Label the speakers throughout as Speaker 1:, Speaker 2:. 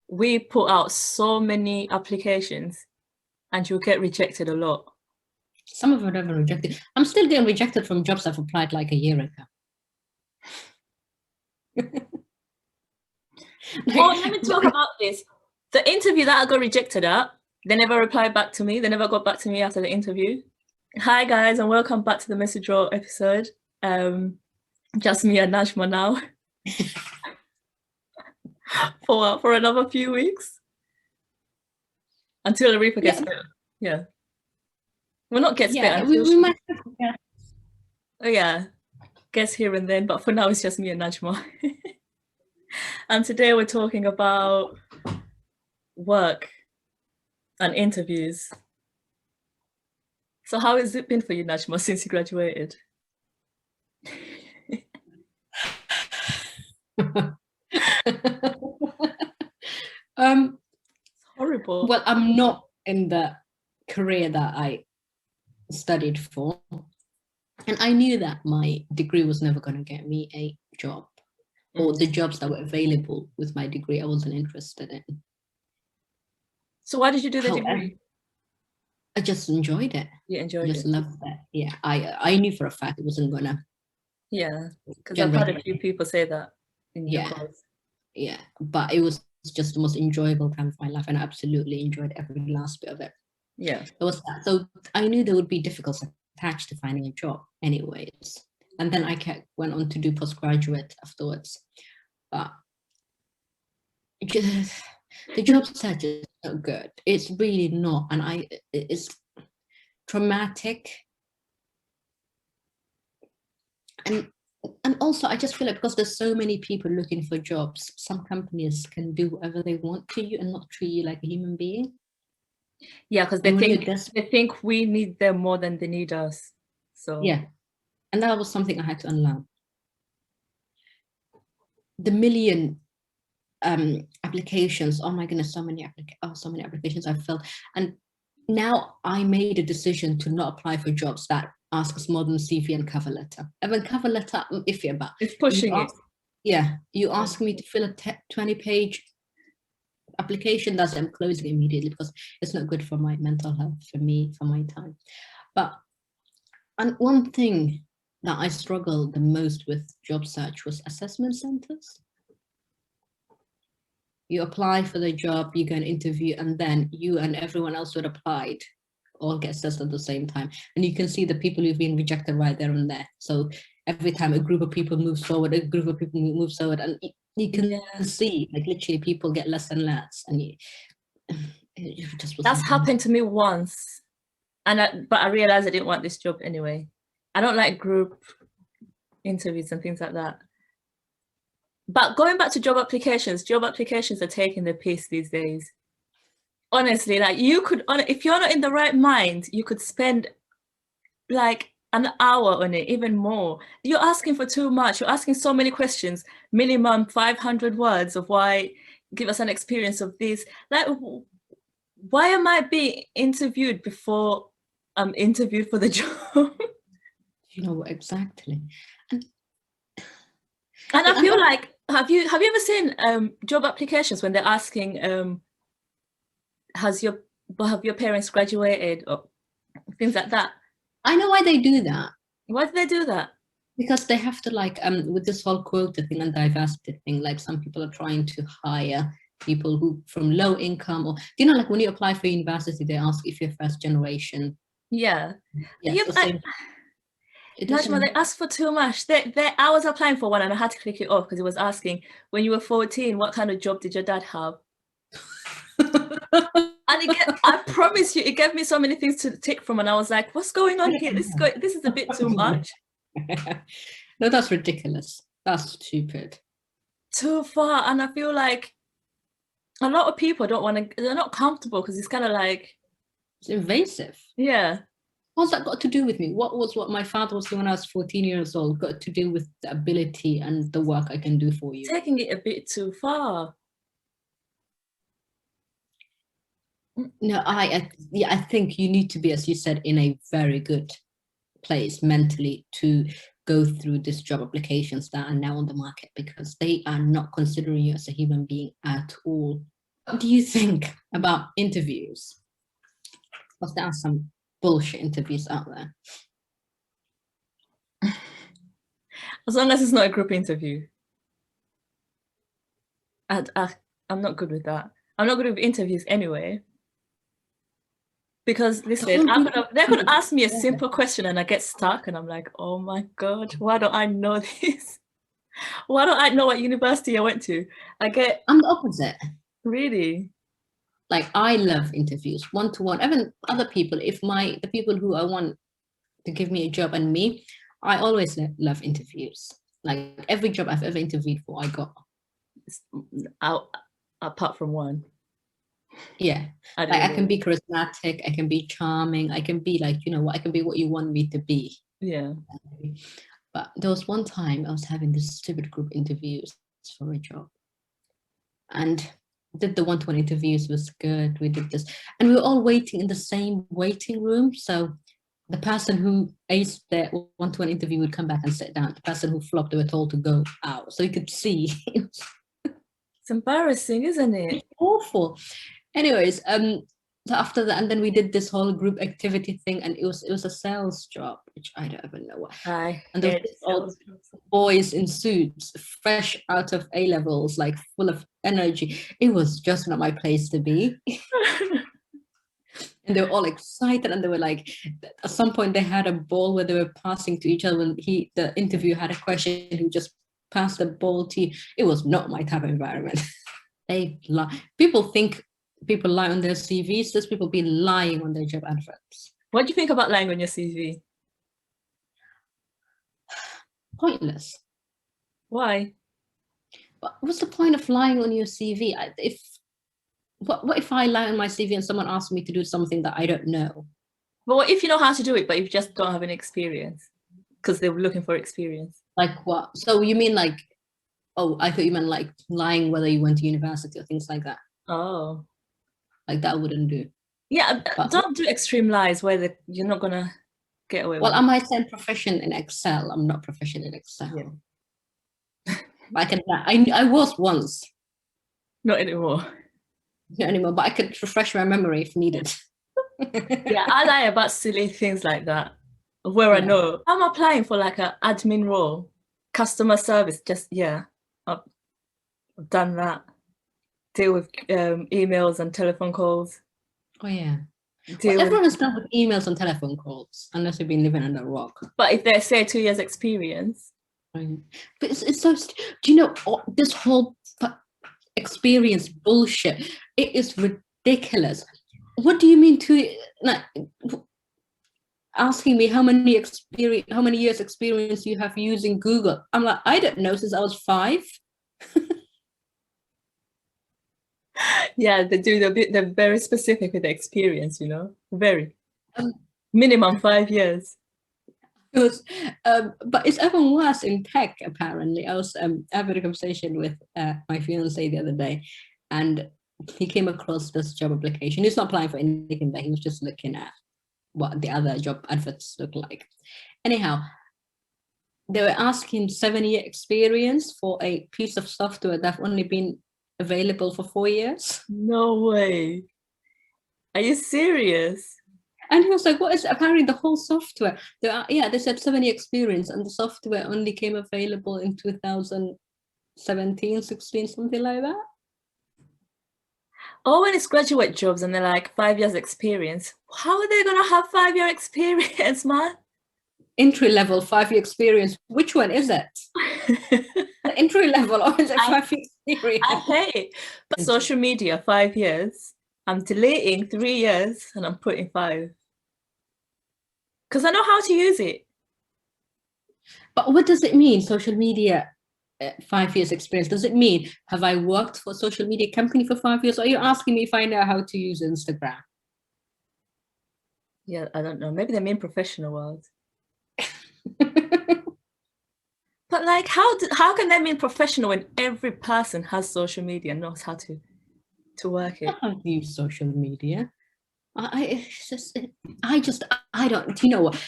Speaker 1: we put out so many applications and you'll get rejected a lot.
Speaker 2: Some of them are rejected. I'm still getting rejected from jobs I've applied like a year ago.
Speaker 1: Oh, let me talk about this. The interview that I got rejected at, they never replied back to me. They never got back to me after the interview. Hi guys, and welcome back to the Message Roll episode. Just me and Najma now for another few weeks until the reaper gets better. Yeah, well, not gets better.
Speaker 2: We might.
Speaker 1: Oh yeah, gets here and then, but for now it's just me and Najma. And today we're talking about work and interviews. So how has it been for you, Najma, since you graduated? Horrible.
Speaker 2: Well, I'm not in the career that I studied for, and I knew that my degree was never going to get me a job, or the jobs that were available with my degree I wasn't interested in.
Speaker 1: So why did you do the degree?
Speaker 2: I just enjoyed it.
Speaker 1: You enjoyed it?
Speaker 2: I just loved that. Yeah, I knew for a fact it wasn't gonna.
Speaker 1: Yeah, because I've had a few people say that in your course.
Speaker 2: Yeah, but it was just the most enjoyable time of my life, and I absolutely enjoyed every last bit of it.
Speaker 1: Yeah,
Speaker 2: it was that. So I knew there would be difficulties attached to finding a job anyways, and then I went on to do postgraduate afterwards, but just the job search is not good. It's really not, and it's traumatic, and also I just feel like because there's so many people looking for jobs, some companies can do whatever they want to you and not treat you like a human being.
Speaker 1: Yeah, because they think we need them more than they need us. So
Speaker 2: yeah, and that was something I had to unlearn. The million applications, oh my goodness, so many applications I filled, and now I made a decision to not apply for jobs that ask us more than CV and cover letter. And when cover letter, I'm iffy about.
Speaker 1: It's pushing it.
Speaker 2: Yeah, you ask me to fill a 20-page application, that's I'm closing immediately because it's not good for my mental health, for me, for my time. And one thing that I struggled the most with job search was assessment centers. You apply for the job, you get an interview, and then you and everyone else who had applied all get assessed at the same time. And you can see the people who've been rejected right there and there. So every time a group of people moves forward, a group of people moves forward, and you can see, like, literally people get less and less. And it just was.
Speaker 1: That's happened to me once. But I realized I didn't want this job anyway. I don't like group interviews and things like that. But going back to job applications are taking the piss these days. Honestly, like you could, if you're not in the right mind, you could spend like an hour on it, even more. You're asking for too much. You're asking so many questions, minimum 500 words of why, give us an experience of this. Like, why am I being interviewed before I'm interviewed for the job?
Speaker 2: You know, exactly. And
Speaker 1: I feel like, have you ever seen job applications when they're asking, have your parents graduated or things like that?
Speaker 2: I know why they do that.
Speaker 1: Why do they do that?
Speaker 2: Because they have to, like, with this whole quota thing and diversity thing, like some people are trying to hire people who from low income, or you know, like when you apply for university, they ask if you're first generation.
Speaker 1: Yeah. Najma, they asked for too much. I was applying for one and I had to click it off because it was asking, when you were 14, what kind of job did your dad have? And I promise you, it gave me so many things to tick from, and I was like, what's going on here? This is a bit too much.
Speaker 2: No, that's ridiculous. That's stupid.
Speaker 1: Too far. And I feel like a lot of people don't want to, they're not comfortable because it's kind of like,
Speaker 2: it's invasive.
Speaker 1: Yeah.
Speaker 2: What's that got to do with me? What my father was doing when I was 14 years old got to do with the ability and the work I can do for you?
Speaker 1: Taking it a bit too far.
Speaker 2: No, I think you need to be, as you said, in a very good place mentally to go through these job applications that are now on the market, because they are not considering you as a human being at all. What do you think about interviews? Because there are some bullshit interviews out there.
Speaker 1: As long as it's not a group interview. I'm not good with that. I'm not good with interviews anyway. Because listen, they could ask me a simple question and I get stuck and I'm like, oh my God, why don't I know this? Why don't I know what university I went to?
Speaker 2: I'm the opposite.
Speaker 1: Really?
Speaker 2: Like, I love interviews, one-to-one. Even other people, the people who I want to give me a job and me, I always love interviews. Like, every job I've ever interviewed for, I got.
Speaker 1: Apart from one.
Speaker 2: Yeah, I can be charismatic, I can be charming, I can be like, you know what, I can be what you want me to be.
Speaker 1: Yeah.
Speaker 2: But there was one time I was having this stupid group interviews for a job, and did the one-to-one interviews, was good. We did this, and we were all waiting in the same waiting room. So the person who aced their one-to-one interview would come back and sit down. The person who flopped, they were told to go out. So you could see.
Speaker 1: It's embarrassing, isn't it?
Speaker 2: It's awful. Anyways, so after that, and then we did this whole group activity thing, and it was a sales job, which I don't even know what. And there was all boys in suits, fresh out of A levels, like full of energy. It was just not my place to be. And they were all excited, and they were like, at some point they had a ball where they were passing to each other. When the interviewer had a question, who just passed the ball to you. It was not my type of environment. People think people lie on their CVs. There's people be lying on their job adverts.
Speaker 1: What do you think about lying on your CV?
Speaker 2: Pointless.
Speaker 1: Why?
Speaker 2: What's the point of lying on your CV? What if I lie on my CV and someone asks me to do something that I don't know?
Speaker 1: But what if you know how to do it, but you just don't have any experience? Because they were looking for experience.
Speaker 2: Like what? So you mean like, oh, I thought you meant like lying whether you went to university or things like that.
Speaker 1: Oh.
Speaker 2: Like that wouldn't do.
Speaker 1: Yeah, but don't do extreme lies where you're not gonna get away with it.
Speaker 2: I might say I'm proficient in Excel. I'm not proficient in Excel. Yeah. I was once.
Speaker 1: Not anymore.
Speaker 2: Not anymore, but I could refresh my memory if needed.
Speaker 1: Yeah, I lie about silly things like that. Where I know I'm applying for like an admin role, customer service. I've done that. Deal with emails and telephone calls.
Speaker 2: Oh yeah. Everyone has done with emails and telephone calls, unless you've been living under a rock.
Speaker 1: But if they say 2 years experience.
Speaker 2: But it's so. Do you know this whole experience bullshit? It is ridiculous. What do you mean asking me how many years experience you have using Google? I'm like, I don't know, since I was 5.
Speaker 1: Yeah, they do. They're very specific with the experience, you know, very minimum 5 years.
Speaker 2: It was, but it's even worse in tech. Apparently, I was having a conversation with my fiance the other day, and he came across this job application. He's not applying for anything, but he was just looking at what the other job adverts look like. Anyhow, they were asking 7-year experience for a piece of software that's only been available for 4 years.
Speaker 1: No way. Are you serious?
Speaker 2: And he was like, what is it? Apparently the whole software, they said 7-year experience, and the software only came available in 2017, 16, something like that.
Speaker 1: Oh, when it's graduate jobs and they're like 5 years experience, how are they gonna have 5-year experience, man?
Speaker 2: Entry level 5-year experience. Which one is it? The entry level, or is it 5-year experience?
Speaker 1: I hate, but social media 5 years. I'm deleting 3 years and I'm putting 5 because I know how to use it.
Speaker 2: But what does it mean, social media? 5 years experience, does it mean have I worked for a social media company for 5 years? Or are you asking me if I know how to use Instagram?
Speaker 1: Yeah, I don't know, maybe they mean professional world. But like, how can they mean professional when every person has social media and knows how to work it?
Speaker 2: I don't use social media. I don't. You know what?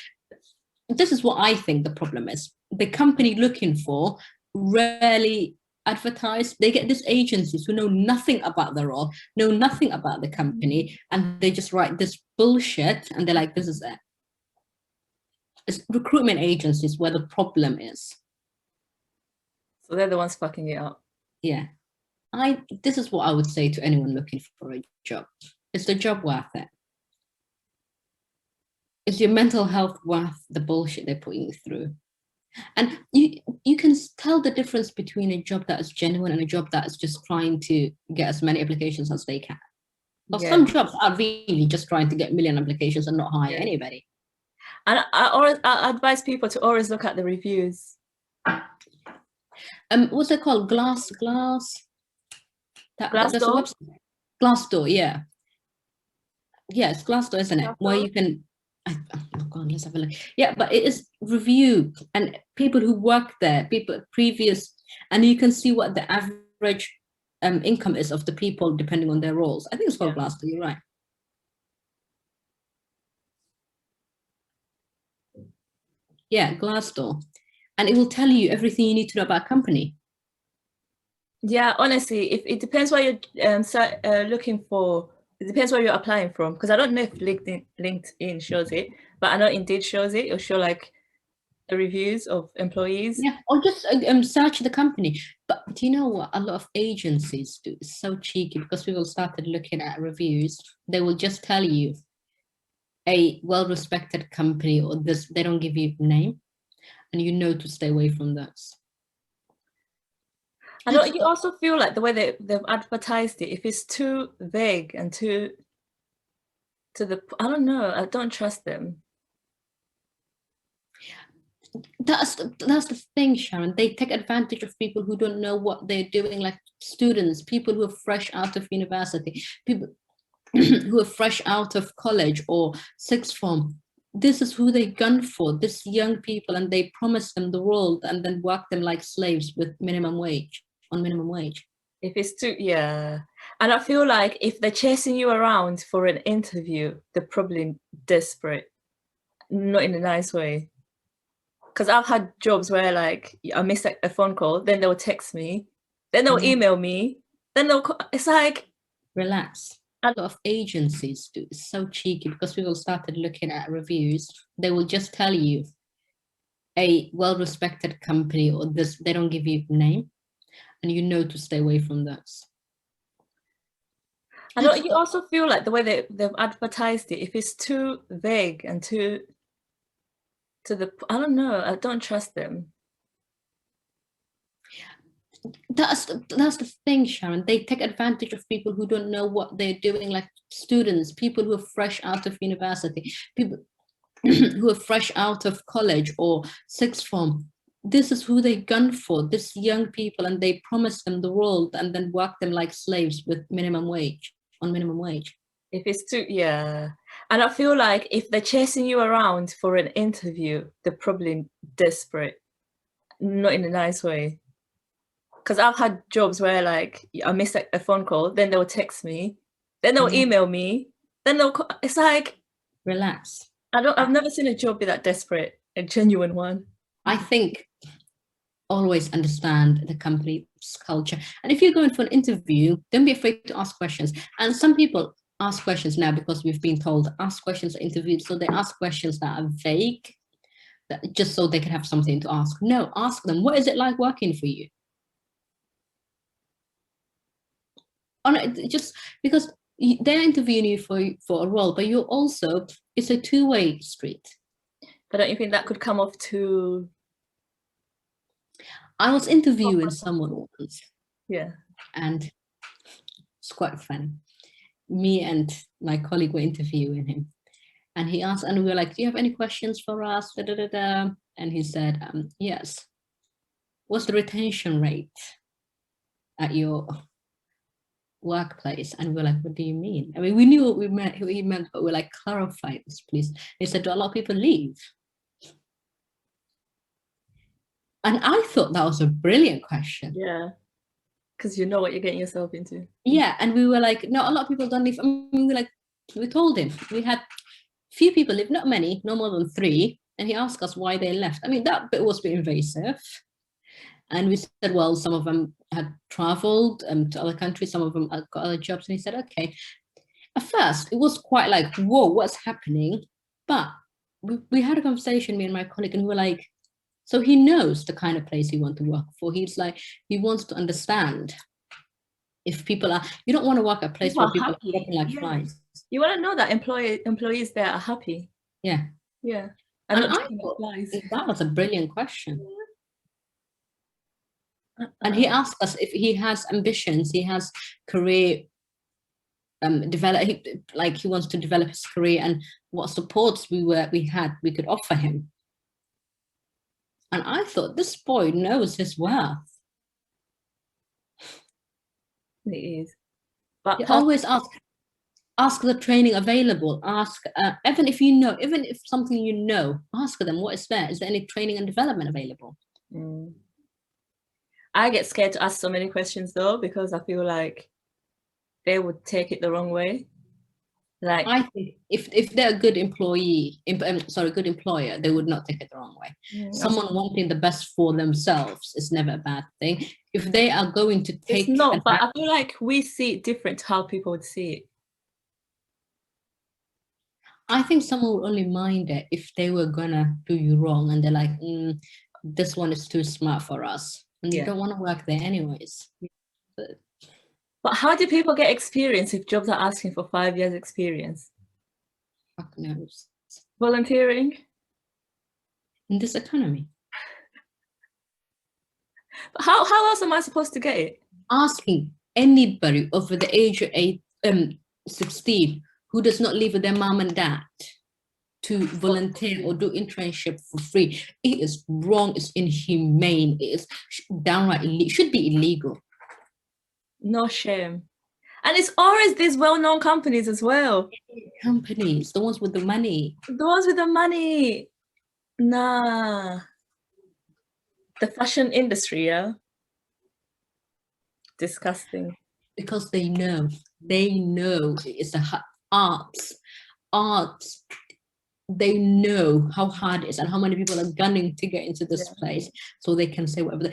Speaker 2: This is what I think the problem is. The company looking for rarely advertise, they get these agencies who know nothing about the role, know nothing about the company, and they just write this bullshit, and they're like, this is it. It's recruitment agencies where the problem is.
Speaker 1: So they're the ones fucking it up.
Speaker 2: Yeah. This is what I would say to anyone looking for a job. Is the job worth it? Is your mental health worth the bullshit they're putting you through? And you can tell the difference between a job that is genuine and a job that is just trying to get as many applications as they can. But some jobs are really just trying to get a million applications and not hire anybody.
Speaker 1: And I advise people to always look at the reviews.
Speaker 2: What's it called? Glassdoor? Glassdoor, yeah. Yeah, it's Glassdoor, isn't it? Glassdoor? Where you can, oh God, let's have a look. Yeah, but it is review and people who work there, people previous, and you can see what the average income is of the people depending on their roles. I think it's called Glassdoor, you're right. Yeah, Glassdoor. And it will tell you everything you need to know about a company.
Speaker 1: Yeah, honestly, if it depends what you're looking for. It depends where you're applying from, because I don't know if LinkedIn shows it, but I know Indeed shows it. It'll show like the reviews of employees.
Speaker 2: Yeah, or just search the company. But do you know what a lot of agencies do? It's so cheeky, because people started looking at reviews. They will just tell you a well-respected company, or this, they don't give you a name, and you know to stay away from those.
Speaker 1: I don't you also feel like the way they've advertised it, if it's too vague and too to the, I don't know, I don't trust them.
Speaker 2: That's the thing, Sharon. They take advantage of people who don't know what they're doing, like students, people who are fresh out of university, people who are fresh out of college or sixth form. This is who they gun for, this young people, and they promise them the world and then work them like slaves with minimum wage. If
Speaker 1: it's too, and I feel like if they're chasing you around for an interview, they're probably desperate, not in a nice way. Because I've had jobs where like I miss a phone call, then they'll text me, then they'll email me, then it's like,
Speaker 2: relax. A lot of agencies do. It's so cheeky, because people started looking at reviews. They will just tell you a well-respected company, or this, they don't give you a name, and you know to stay away from those.
Speaker 1: I don't you also feel like the way they've advertised it, if it's too vague and too to the, I don't know, I don't trust them.
Speaker 2: That's the thing, Sharon. They take advantage of people who don't know what they're doing, like students, people who are fresh out of university, people who are fresh out of college or sixth form. This is who they gun for, this young people, and they promise them the world and then work them like slaves with minimum wage.
Speaker 1: If it's too, and I feel like if they're chasing you around for an interview, they're probably desperate, not in a nice way. Because I've had jobs where like I miss a phone call, then they'll text me, then they'll email me, then it's like,
Speaker 2: relax.
Speaker 1: I've never seen a job be that desperate, a genuine one.
Speaker 2: I think always understand the company's culture. And if you're going for an interview, don't be afraid to ask questions. And some people ask questions now because we've been told ask questions at interviews. So they ask questions that are vague, just so they can have something to ask. No, ask them, what is it like working for you? Just because they're interviewing you for a role, but you're also, it's a two-way street.
Speaker 1: But don't you think that could come off too?
Speaker 2: I was interviewing someone once.
Speaker 1: Yeah.
Speaker 2: And it's quite funny. Me and my colleague were interviewing him. And he asked, and we were like, do you have any questions for us? Da, da, da, da. And he said, yes. What's the retention rate at your workplace? And we're like, what do you mean? I mean, we knew what he meant, but we're like, clarify this, please. He said, do a lot of people leave? And I thought that was a brilliant question.
Speaker 1: Yeah, because you know what you're getting yourself into.
Speaker 2: Yeah, and we were like, no, a lot of people don't leave. I mean, we told him, we had few people leave, not many, no more than 3. And he asked us why they left. I mean, that bit was a bit invasive. And we said, well, some of them had traveled to other countries, some of them had got other jobs. And he said, okay. At first, it was quite like, whoa, what's happening? But we had a conversation, me and my colleague, and we were like, so he knows the kind of place he wants to work for. He's like, he wants to understand if people are, you don't want to work at a place where people are working like flies.
Speaker 1: You want to know that employees there are happy.
Speaker 2: Yeah.
Speaker 1: Yeah.
Speaker 2: And I thought that was a brilliant question. And he asked us if he has ambitions, he has career like he wants to develop his career, and what supports we could offer him. And I thought, this boy knows his worth.
Speaker 1: It is. But
Speaker 2: you always ask the training available. Ask even if something you know, ask them what is there. Is there any training and development available?
Speaker 1: I get scared to ask so many questions though, because I feel like they would take it the wrong way. Like,
Speaker 2: I think if they're a good employee, good employer, they would not take it the wrong way. Someone wanting the best for themselves is never a bad thing. If they are going to take,
Speaker 1: it's not, but I feel like we see it different to how people would see it.
Speaker 2: I think someone would only mind it if they were gonna do you wrong, and they're like, this one is too smart for us, and you don't want to work there anyways.
Speaker 1: But how do people get experience if jobs are asking for 5 years experience?
Speaker 2: Fuck knows.
Speaker 1: Volunteering?
Speaker 2: In this economy.
Speaker 1: But how else am I supposed to get it?
Speaker 2: Asking anybody over the age of 16 who does not live with their mom and dad to volunteer or do internship for free. It is wrong, it's inhumane, it is downright illegal, should be illegal. No
Speaker 1: shame. And it's always these well-known companies as well.
Speaker 2: Companies, the ones with the money.
Speaker 1: The ones with the money. Nah. The fashion industry, yeah? Disgusting.
Speaker 2: Because they know it's the arts. They know how hard it is and how many people are gunning to get into this place, so they can say whatever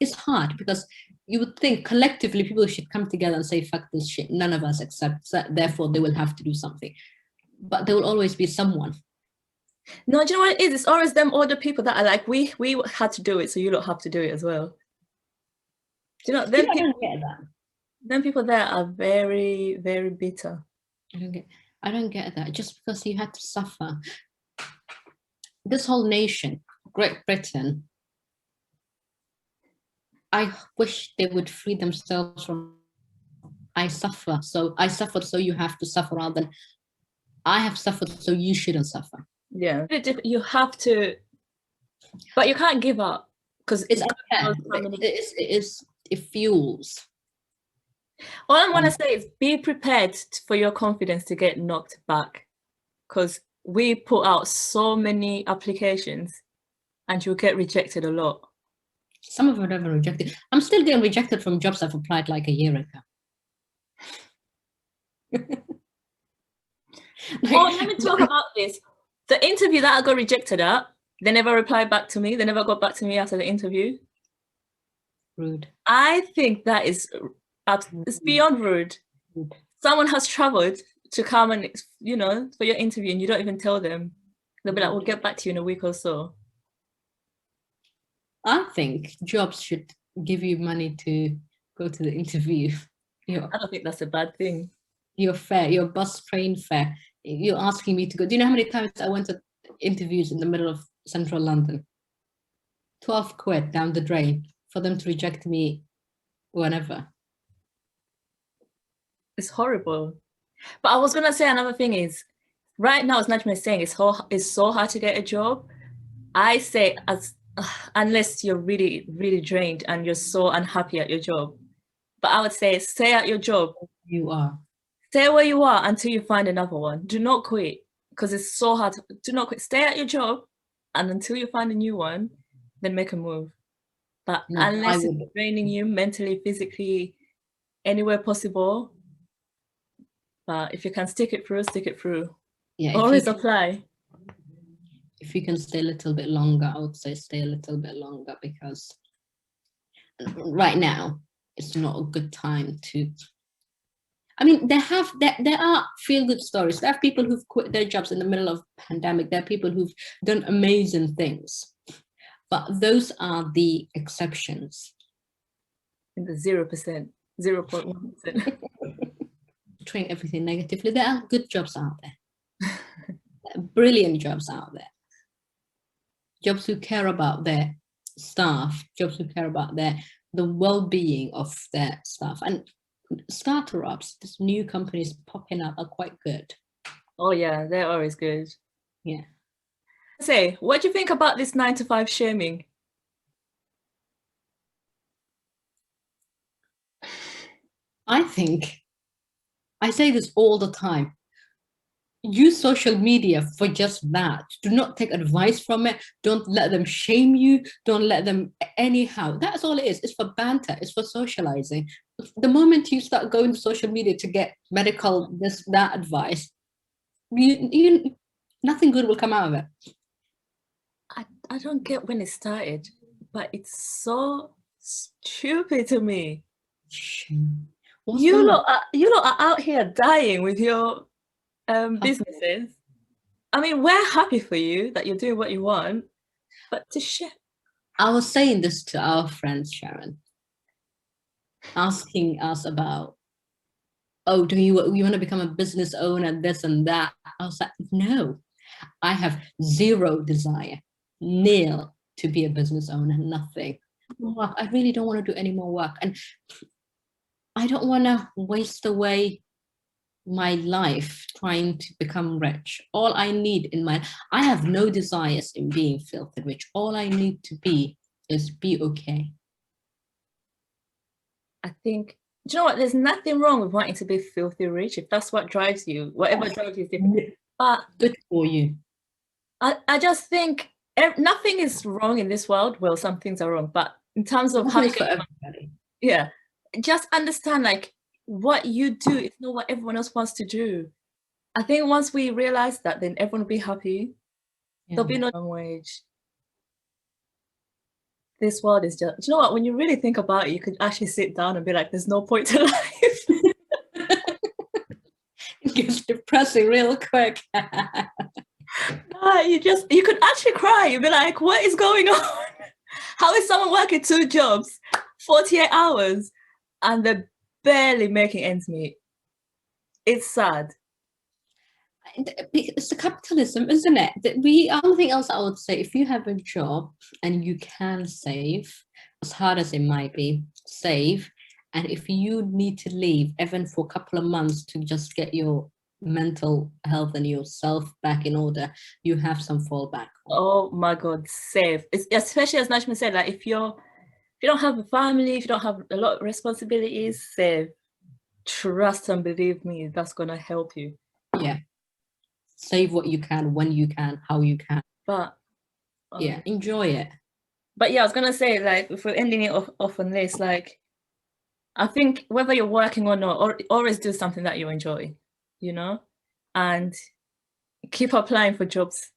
Speaker 2: it's hard, because you would think collectively people should come together and say, fuck this shit, none of us accepts that, therefore they will have to do something. But there will always be someone.
Speaker 1: No, do you know what it is? It's always them older people that are like, we had to do it, so you don't have to do it as well. Do you know,
Speaker 2: I don't get that.
Speaker 1: Them people there are very, very bitter.
Speaker 2: I don't get that. Just because you had to suffer. This whole nation, Great Britain, I wish they would free themselves from I suffered, so you have to suffer, rather than I have suffered, so you shouldn't suffer.
Speaker 1: Yeah, you have to, but you can't give up, because
Speaker 2: it's unfair. It fuels.
Speaker 1: All I'm going to say is be prepared for your confidence to get knocked back, because we put out so many applications and you'll get rejected a lot.
Speaker 2: Some of them are rejected. I'm still getting rejected from jobs I've applied like a year ago.
Speaker 1: Let me talk about this. The interview that I got rejected at, they never replied back to me. They never got back to me after the interview.
Speaker 2: Rude.
Speaker 1: I think that is... it's beyond rude. Someone has traveled to come and, for your interview, and you don't even tell them. They'll be like, we'll get back to you in a week or so.
Speaker 2: I think jobs should give you money to go to the interview.
Speaker 1: I don't think that's a bad thing.
Speaker 2: Your fare, your bus train fare. You're asking me to go. Do you know how many times I went to interviews in the middle of central London? 12 quid down the drain for them to reject me whenever.
Speaker 1: It's horrible. But I was going to say another thing is, right now, as Najma is saying, it's so hard to get a job. I say, unless you're really, really drained and you're so unhappy at your job. But I would say, stay at your job.
Speaker 2: You are.
Speaker 1: Stay where you are until you find another one. Do not quit, because it's so hard. Do not quit. Stay at your job, and until you find a new one, then make a move. But unless it's draining you mentally, physically, anywhere possible, but if you can stick it through. Yeah. Always apply.
Speaker 2: If you can stay a little bit longer, I would say stay a little bit longer, because right now, it's not a good time to. I mean, there are feel-good stories. There are people who've quit their jobs in the middle of pandemic. There are people who've done amazing things, but those are the exceptions.
Speaker 1: In the 0%, 0.1%.
Speaker 2: Portraying everything negatively. There are good jobs out there. Brilliant jobs out there. Jobs who care about their staff, jobs who care about the well-being of their staff. And startups, these new companies popping up are quite good.
Speaker 1: Oh yeah, they're always good.
Speaker 2: Yeah.
Speaker 1: Say, what do you think about this 9-to-5 shaming?
Speaker 2: I think, I say this all the time, use social media for just that. Do not take advice from it. Don't let them shame you. Don't let them anyhow. That's all it is. It's for banter. It's for socializing. The moment you start going to social media to get medical, this, that advice, you nothing good will come out of it.
Speaker 1: I don't get when it started, but it's so stupid to me. You lot are out here dying with your businesses. I mean, we're happy for you that you're doing what you want, but to share.
Speaker 2: I was saying this to our friends, Sharon, asking us about, oh, do you want to become a business owner, this and that? I was like, no, I have zero desire, nil, to be a business owner, nothing. I really don't want to do any more work. And I don't want to waste away my life trying to become rich. All I need I have no desires in being filthy rich. All I need to be is be okay.
Speaker 1: I think, do you know what? There's nothing wrong with wanting to be filthy rich if that's what drives you. Whatever drives you is different. But
Speaker 2: good for you.
Speaker 1: I just think nothing is wrong in this world. Well, some things are wrong, but in terms of
Speaker 2: how for everybody.
Speaker 1: Yeah, just understand like what you do is not what everyone else wants to do. I think once we realize that, then everyone will be happy. Yeah. There'll be no minimum wage. This world is just, do you know what? When you really think about it, you could actually sit down and be like, there's no point to life.
Speaker 2: It gets depressing real quick.
Speaker 1: You could actually cry. You'd be like, what is going on? How is someone working 2 jobs, 48 hours, and they're barely making ends meet? It's sad.
Speaker 2: It's the capitalism, isn't it? Something else I would say, if you have a job and you can save, as hard as it might be, save. And if you need to leave, even for a couple of months to just get your mental health and yourself back in order, you have some fallback.
Speaker 1: Oh my God, save. It's, especially as Najma said, like if you don't have a family, if you don't have a lot of responsibilities, save. Trust and believe me, that's gonna help you.
Speaker 2: Yeah. Save what you can, when you can, how you can.
Speaker 1: But
Speaker 2: yeah, enjoy it.
Speaker 1: But yeah, I was gonna say, like, if we're ending it off on this, like, I think whether you're working or not, or always do something that you enjoy, you know, and keep applying for jobs.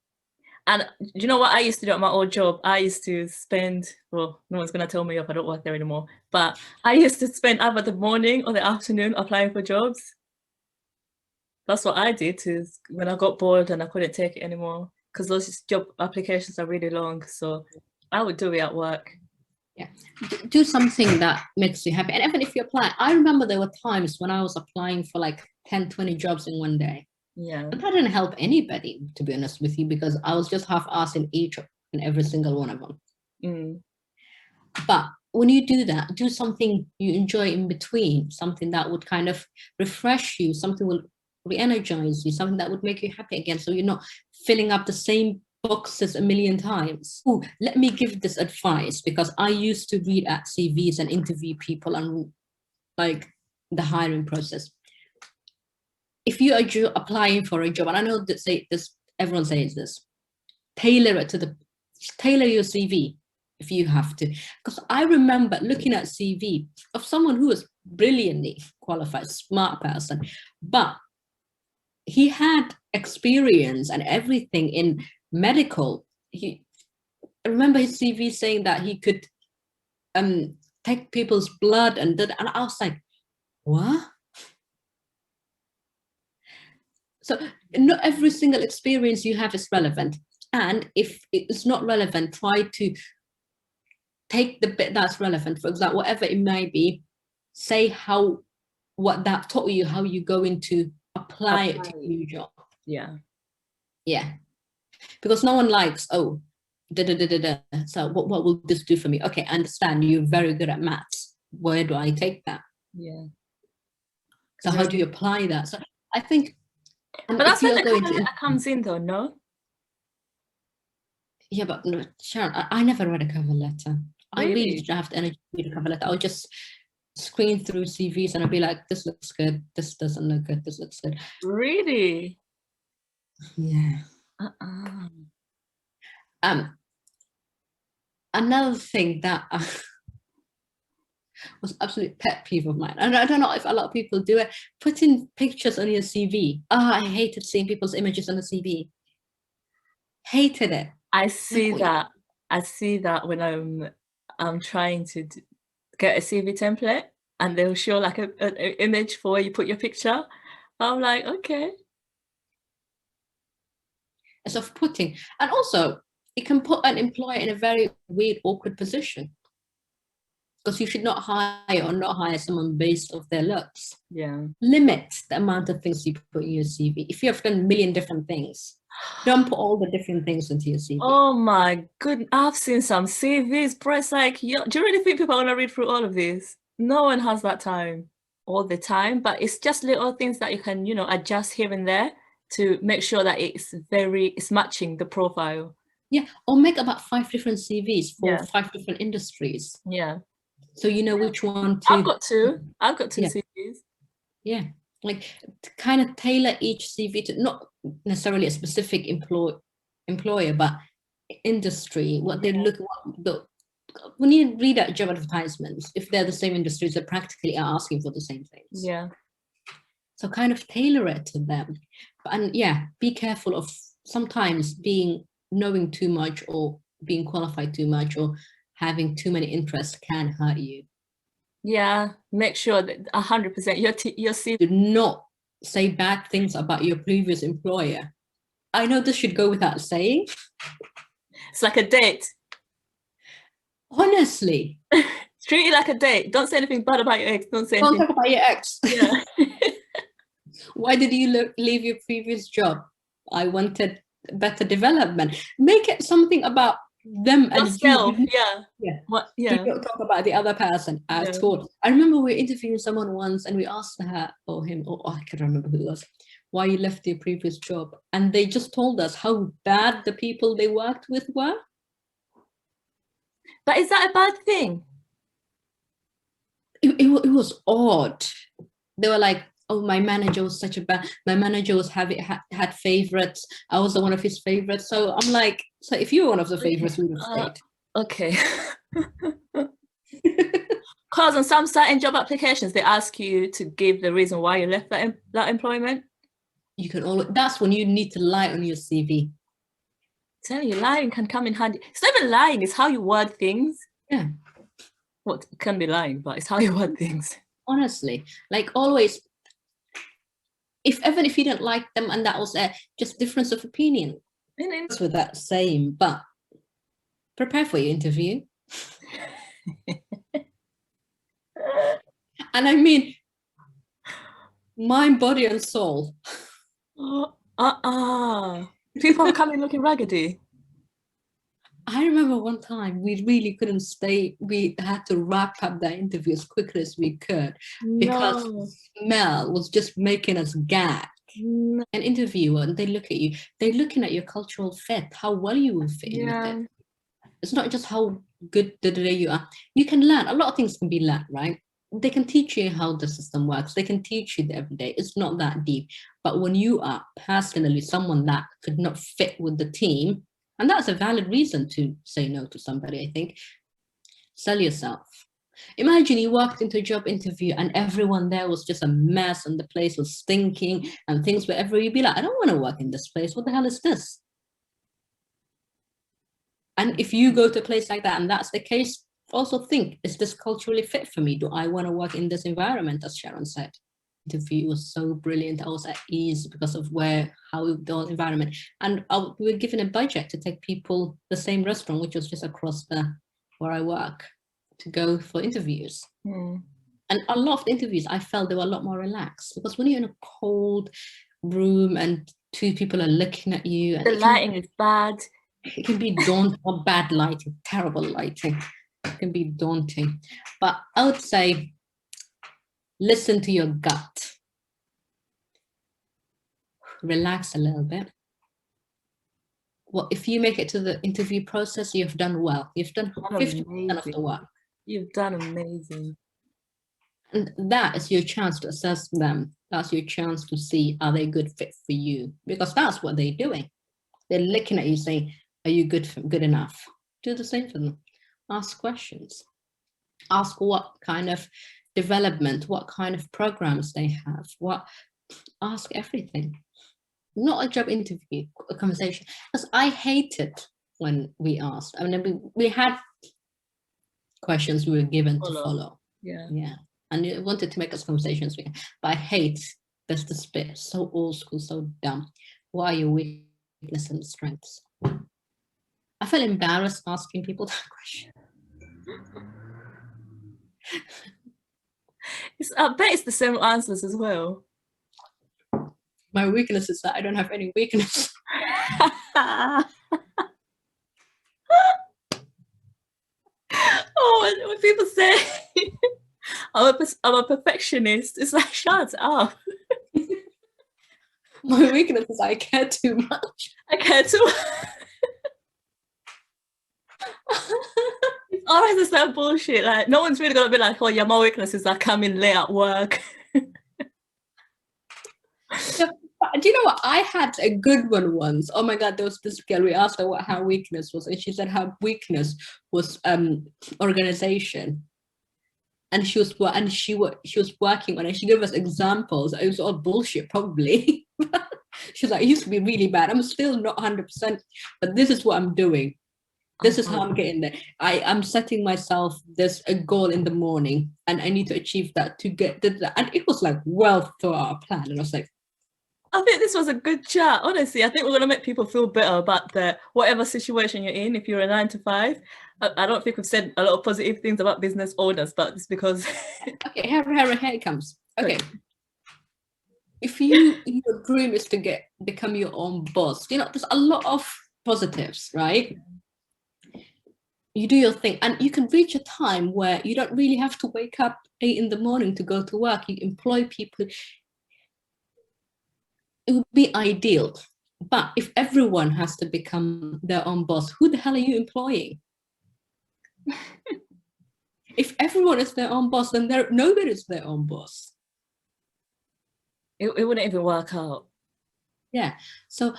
Speaker 1: And you know what I used to do at my old job? I used to spend, well, no one's gonna tell me if I don't work there anymore, but I used to spend either the morning or the afternoon applying for jobs. That's what I did when I got bored and I couldn't take it anymore, because those job applications are really long. So I would do it at work.
Speaker 2: Yeah, do something that makes you happy. And even if you apply, I remember there were times when I was applying for like 10, 20 jobs in one day.
Speaker 1: Yeah.
Speaker 2: But that didn't help anybody, to be honest with you, because I was just half-assed in each and every single one of them.
Speaker 1: Mm.
Speaker 2: But when you do that, do something you enjoy in between, something that would kind of refresh you, something will re-energize you, something that would make you happy again, so you're not filling up the same boxes a million times. Ooh, let me give this advice, because I used to read at CVs and interview people on like the hiring process. If you are applying for a job, and I know that everyone says this, tailor your CV if you have to. Because I remember looking at CV of someone who was brilliantly qualified, smart person, but he had experience and everything in medical. I remember his CV saying that he could take people's blood and I was like, what? So not every single experience you have is relevant. And if it's not relevant, try to take the bit that's relevant. For example, whatever it may be, say what that taught you, how you going to apply it to your job.
Speaker 1: Yeah.
Speaker 2: Yeah. Because no one likes, oh, so what will this do for me? Okay, I understand you're very good at maths. Where do I take that?
Speaker 1: Yeah.
Speaker 2: So how do you apply that? So I think,
Speaker 1: but that's where the cover letter comes in though, no?
Speaker 2: Yeah, but no, Sharon, I never read a cover letter.
Speaker 1: Really?
Speaker 2: I really don't have the energy to read a cover letter. I'll just screen through CVs and I'll be like, this looks good, this doesn't look good, this looks good.
Speaker 1: Really?
Speaker 2: Yeah. Another thing that was absolute pet peeve of mine, and I don't know if a lot of people do it, putting pictures on your CV. I hated seeing people's images on the CV. Hated it.
Speaker 1: I see that. I see that when I'm trying to get a CV template and they'll show like an image for where you put your picture. I'm like, okay.
Speaker 2: It's off-putting. And also, it can put an employer in a very weird, awkward position. Because you should not hire someone based off their looks.
Speaker 1: Yeah.
Speaker 2: Limit the amount of things you put in your CV. If you have done a million different things, don't put all the different things into your CV.
Speaker 1: Oh my goodness. I've seen some CVs, bro. It's like, do you really think people are going to read through all of this? No one has that time all the time, but it's just little things that you can, adjust here and there to make sure that it's matching the profile.
Speaker 2: Yeah, or make about 5 different CVs for 5 different industries.
Speaker 1: Yeah.
Speaker 2: So you know which one to...
Speaker 1: I've got two CVs.
Speaker 2: Yeah, like to kind of tailor each CV to not necessarily a specific employer, but industry, what they look when you read out job advertisements, if they're the same industries, they practically are asking for the same things.
Speaker 1: Yeah.
Speaker 2: So kind of tailor it to them. And yeah, be careful of sometimes knowing too much or being qualified too much or having too many interests can hurt you.
Speaker 1: Yeah, make sure that 100% your CV.
Speaker 2: Do not say bad things about your previous employer. I know this should go without saying.
Speaker 1: It's like a date.
Speaker 2: Honestly.
Speaker 1: Treat it like a date. Don't say anything bad about your ex. Don't talk
Speaker 2: about your ex.
Speaker 1: Yeah.
Speaker 2: Why did you leave your previous job? I wanted better development. Make it something about them and
Speaker 1: yourself.
Speaker 2: you.
Speaker 1: Yeah.
Speaker 2: Do not talk about the other person at all. I remember we were interviewing someone once and we asked her or him, I can't remember who it was, why you left your previous job. And they just told us how bad the people they worked with were.
Speaker 1: But is that a bad thing?
Speaker 2: It was odd. They were like, oh, my manager was my manager was had favorites. I was one of his favorites. So I'm like, so if you're one of the favorites, we would have stayed.
Speaker 1: Okay. Because on some certain job applications, they ask you to give the reason why you left that employment.
Speaker 2: You can always, that's when you need to lie on your CV.
Speaker 1: Tell you, lying can come in handy. It's not even lying, it's how you word things.
Speaker 2: Yeah.
Speaker 1: Well, it can be lying, but it's how you word things.
Speaker 2: Honestly, like always, even if you didn't like them and that was just difference of opinion. With that saying, but prepare for your interview. And I mean, mind, body and soul.
Speaker 1: People are coming looking raggedy.
Speaker 2: I remember one time we really couldn't stay. We had to wrap up the interview as quickly as we could because the smell was just making us gag. An interviewer, and they look at you, they're looking at your cultural fit, how well you will fit in with it. It's not just how good you are. You can learn. A lot of things can be learned, right? They can teach you how the system works. They can teach you every day. It's not that deep. But when you are personally someone that could not fit with the team, and that's a valid reason to say no to somebody, I think, sell yourself. Imagine you walked into a job interview and everyone there was just a mess and the place was stinking and things were everywhere. You'd be like, I don't want to work in this place. What the hell is this? And if you go to a place like that and that's the case, also think, is this culturally fit for me? Do I want to work in this environment? As Sharon said, the interview was so brilliant. I was at ease because of how the environment, and we were given a budget to take people the same restaurant, which was just across where I work, to go for interviews. And a lot of the interviews, I felt they were a lot more relaxed, because when you're in a cold room and two people are looking at you, and
Speaker 1: the lighting is bad.
Speaker 2: It can be daunting, or bad lighting, terrible lighting. It can be daunting. But I would say, listen to your gut. Relax a little bit. Well, if you make it to the interview process, you've done well. You've done 50% of the work.
Speaker 1: You've done amazing.
Speaker 2: And that is your chance to assess them. That's your chance to see, are they a good fit for you? Because that's what they're doing. They're looking at you saying, are you good enough? Do the same for them. Ask questions. Ask what kind of development, what kind of programs they have. Ask everything. Not a job interview, a conversation. Because I hated when we asked. I mean, we had questions we were given to follow. Yeah. And you wanted to make us conversations with, but I hate this bit, so old school, so dumb. What are your weaknesses and strengths? I felt embarrassed asking people that question.
Speaker 1: I bet it's the same answers as well.
Speaker 2: My weakness is that I don't have any weakness.
Speaker 1: Oh, when people say I'm a perfectionist, it's like, shut up.
Speaker 2: My weakness is I care too much.
Speaker 1: I care too much. It's always the same bullshit. Like, no one's really gonna be like, oh yeah, my weakness is I come in late at work.
Speaker 2: Do you know what? I had a good one once. Oh my God, there was this girl, we asked her what her weakness was, and she said her weakness was organization. And she was working on it. She gave us examples. It was all bullshit, probably. She's like, it used to be really bad. I'm still not 100%, but this is what I'm doing. This is how I'm getting there. I'm setting myself a goal in the morning, and I need to achieve that to get that. And it was like well thought out plan. And I was like,
Speaker 1: I think this was a good chat. Honestly, I think we're gonna make people feel better about whatever situation you're in. If you're a 9 to 5, I don't think we've said a lot of positive things about business owners, but it's because
Speaker 2: okay, here it comes. Okay. If your dream is to become your own boss, there's a lot of positives, right? You do your thing, and you can reach a time where you don't really have to wake up 8 in the morning to go to work. You employ people. It would be ideal. But if everyone has to become their own boss, who the hell are you employing? If everyone is their own boss, then nobody's their own boss.
Speaker 1: It wouldn't even work out.
Speaker 2: Yeah. So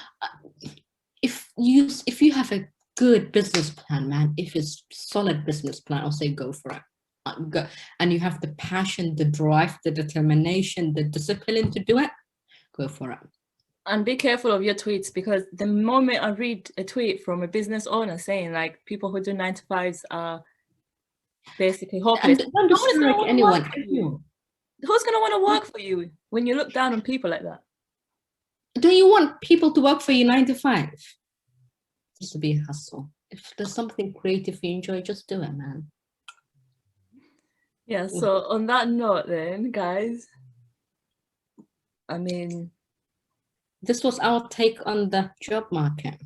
Speaker 2: if you have a good business plan, man, if it's solid business plan, I'll say go for it. Go. And you have the passion, the drive, the determination, the discipline to do it, go for it.
Speaker 1: And be careful of your tweets, because the moment I read a tweet from a business owner saying like people who do 9 to 5s are basically hopeless,
Speaker 2: don't discourage anyone.
Speaker 1: Who's going to want to work for you when you look down on people like that?
Speaker 2: Do you want people to work for you 9 to 5? Just to be a hustle. If there's something creative you enjoy, just do it, man.
Speaker 1: Yeah, so on that note then, guys, I mean,
Speaker 2: this was our take on the job market.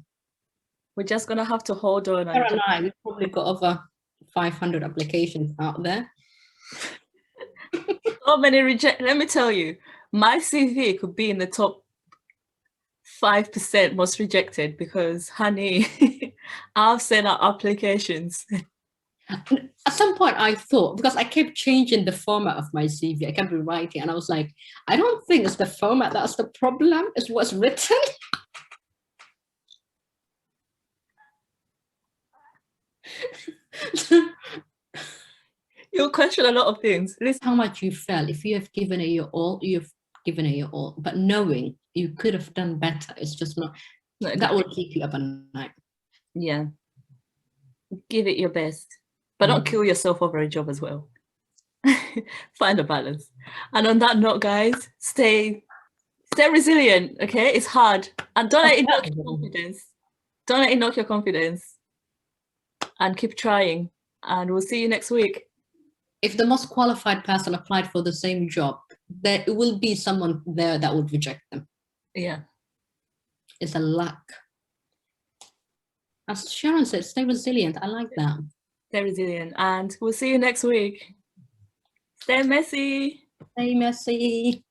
Speaker 1: We're just going to have to hold on.
Speaker 2: We've probably got over 500 applications out there.
Speaker 1: So many reject. Let me tell you, my CV could be in the top 5% most rejected, because, honey, I've sent out applications.
Speaker 2: At some point I thought, because I kept changing the format of my CV, I kept rewriting, and I was like, I don't think it's the format that's the problem, it's what's written.
Speaker 1: You'll question a lot of things.
Speaker 2: Listen, how much you felt. If you have given it your all, you've given it your all. But knowing you could have done better, it's just not, that will keep you up at night.
Speaker 1: Yeah. Give it your best. but don't kill yourself over a job as well. Find a balance. And on that note, guys, stay resilient. Okay, it's hard, and don't let it knock your confidence. Don't let it knock your confidence, and keep trying. And we'll see you next week.
Speaker 2: If the most qualified person applied for the same job, there will be someone there that would reject them.
Speaker 1: Yeah,
Speaker 2: it's a luck. As Sharon said, stay resilient. I like that.
Speaker 1: Stay resilient, and we'll see you next week. Stay messy.
Speaker 2: Stay messy.